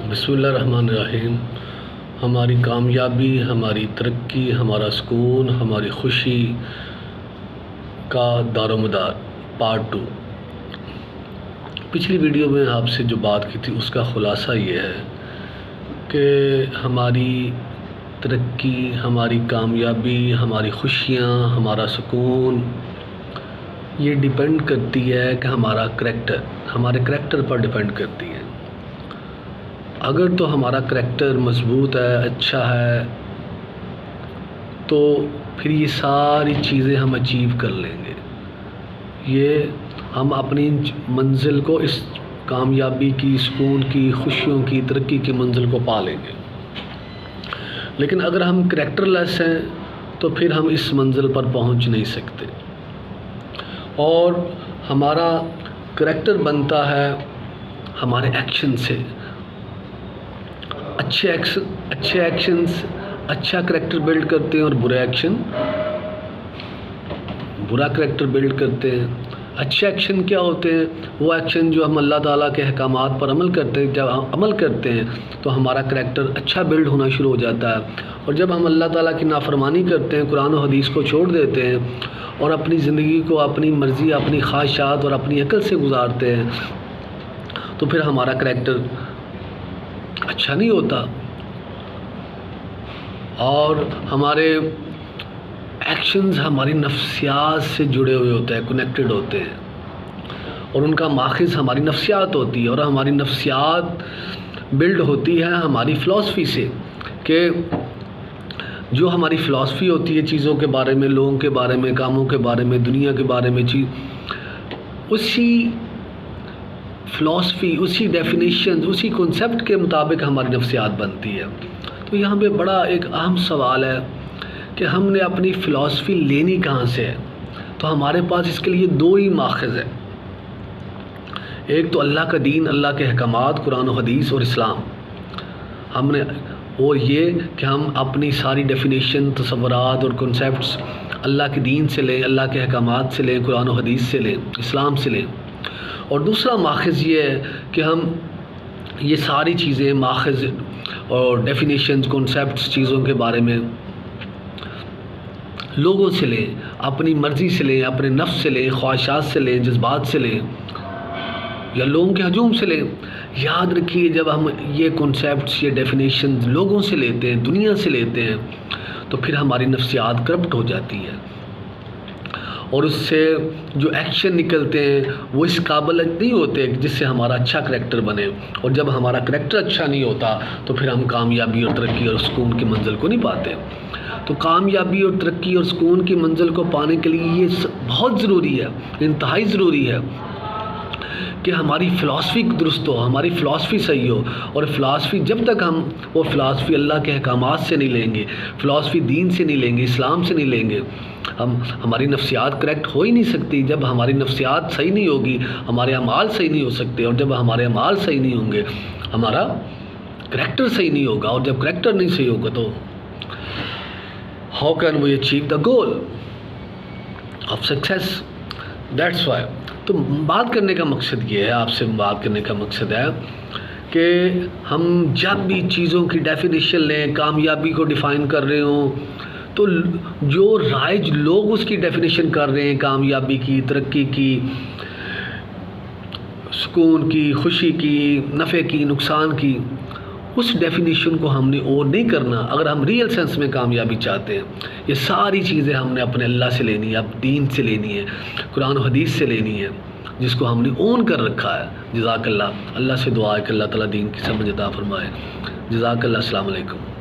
بسم اللہ الرحمن الرحیم۔ ہماری کامیابی، ہماری ترقی، ہمارا سکون، ہماری خوشی کا دار و مدار پارٹ 2۔ پچھلی ویڈیو میں آپ سے جو بات کی تھی اس کا خلاصہ یہ ہے کہ ہماری ترقی، ہماری کامیابی، ہماری خوشیاں، ہمارا سکون یہ ڈیپینڈ کرتی ہے کہ ہمارے کریکٹر پر ڈیپینڈ کرتی ہے۔ اگر تو ہمارا کریکٹر مضبوط ہے، اچھا ہے، تو پھر یہ ساری چیزیں ہم اچیو کر لیں گے۔ ہم اپنی منزل کو، اس کامیابی کی، سکون کی، خوشیوں کی، ترقی کی منزل کو پا لیں گے۔ لیکن اگر ہم کریکٹر لیس ہیں تو پھر ہم اس منزل پر پہنچ نہیں سکتے۔ اور ہمارا کریکٹر بنتا ہے ہمارے ایکشن سے۔ اچھے ایکشنز اچھا کریکٹر بلڈ کرتے ہیں اور برا کریکٹر بلڈ کرتے ہیں۔ اچھے ایکشن کیا ہوتے ہیں؟ وہ ایکشن جو ہم اللہ تعالیٰ کے احکامات پر عمل کرتے ہیں۔ جب ہم عمل کرتے ہیں تو ہمارا کریکٹر اچھا بلڈ ہونا شروع ہو جاتا ہے، اور جب ہم اللہ تعالیٰ کی نافرمانی کرتے ہیں، قرآن و حدیث کو چھوڑ دیتے ہیں اور اپنی زندگی کو اپنی مرضی، اپنی خواہشات اور اپنی عقل سے گزارتے ہیں، تو پھر ہمارا کریکٹر اچھا نہیں ہوتا، اور ہمارے ایکشنز ہماری نفسیات سے جڑے ہوئے ہوتے ہیں، کنیکٹڈ ہوتے ہیں، اور ان کا ماخذ ہماری نفسیات ہوتی ہے۔ اور ہماری نفسیات بلڈ ہوتی ہے ہماری فلسفی سے، کہ جو ہماری فلسفی ہوتی ہے چیزوں کے بارے میں، لوگوں کے بارے میں، کاموں کے بارے میں، دنیا کے بارے میں، اسی فلسفی، اسی ڈیفینیشن، اسی کنسیپٹ کے مطابق ہماری نفسیات بنتی ہے۔ تو یہاں پہ بڑا ایک اہم سوال ہے کہ ہم نے اپنی فلسفی لینی کہاں سے ہے؟ تو ہمارے پاس اس کے لیے دو ہی ماخذ ہے۔ ایک تو اللہ کا دین، اللہ کے احکامات، قرآن و حدیث اور اسلام، اور یہ کہ ہم اپنی ساری ڈیفینیشن، تصورات اور کنسیپٹس اللہ کے دین سے لیں، اللہ کے احکامات سے لیں، قرآن و حدیث سے لیں، اسلام سے لیں۔ اور دوسرا ماخذ یہ ہے کہ ہم یہ ساری چیزیں، ماخذ اور ڈیفینیشنز، کنسیپٹس، چیزوں کے بارے میں لوگوں سے لیں، اپنی مرضی سے لیں، اپنے نفس سے لیں، خواہشات سے لیں، جذبات سے لیں، یا لوگوں کے ہجوم سے لیں۔ یاد رکھیے، جب ہم یہ کنسیپٹس، یہ ڈیفینیشنز لوگوں سے لیتے ہیں، دنیا سے لیتے ہیں، تو پھر ہماری نفسیات کرپٹ ہو جاتی ہے، اور اس سے جو ایکشن نکلتے ہیں وہ اس قابل نہیں ہوتے جس سے ہمارا اچھا کریکٹر بنے۔ اور جب ہمارا کریکٹر اچھا نہیں ہوتا تو پھر ہم کامیابی اور ترقی اور سکون کی منزل کو نہیں پاتے۔ تو کامیابی اور ترقی اور سکون کی منزل کو پانے کے لیے یہ بہت ضروری ہے، انتہائی ضروری ہے کہ ہماری فلسفی درست ہو، ہماری فلسفی صحیح ہو۔ اور فلسفی، جب تک ہم وہ فلسفی اللہ کے احکامات سے نہیں لیں گے، فلسفی دین سے نہیں لیں گے، اسلام سے نہیں لیں گے، ہماری نفسیات کریکٹ ہو ہی نہیں سکتی۔ جب ہماری نفسیات صحیح نہیں ہوگی، ہمارے اعمال صحیح نہیں ہو سکتے، اور جب ہمارے اعمال صحیح نہیں ہوں گے، ہمارا کریکٹر صحیح نہیں ہوگا، اور جب کریکٹر نہیں صحیح ہوگا تو how can we achieve the goal of success? That's why. تو بات کرنے کا مقصد یہ ہے، آپ سے بات کرنے کا مقصد ہے کہ ہم جب بھی چیزوں کی ڈیفینیشن لیں، کامیابی کو ڈیفائن کر رہے ہوں، تو جو رائج لوگ اس کی ڈیفینیشن کر رہے ہیں، کامیابی کی، ترقی کی، سکون کی، خوشی کی، نفع کی، نقصان کی، اس ڈیفینیشن کو ہم نے اور نہیں کرنا۔ اگر ہم ریئل سینس میں کامیابی چاہتے ہیں، یہ ساری چیزیں ہم نے اپنے اللہ سے لینی ہے، اپنے دین سے لینی ہے، قرآن و حدیث سے لینی ہے، جس کو ہم نے اون کر رکھا ہے۔ جزاک اللہ۔ اللہ سے دعا ہے کہ اللہ تعالیٰ دین کی سمجھ عطا فرمائے۔ جزاک اللہ۔ السلام علیکم۔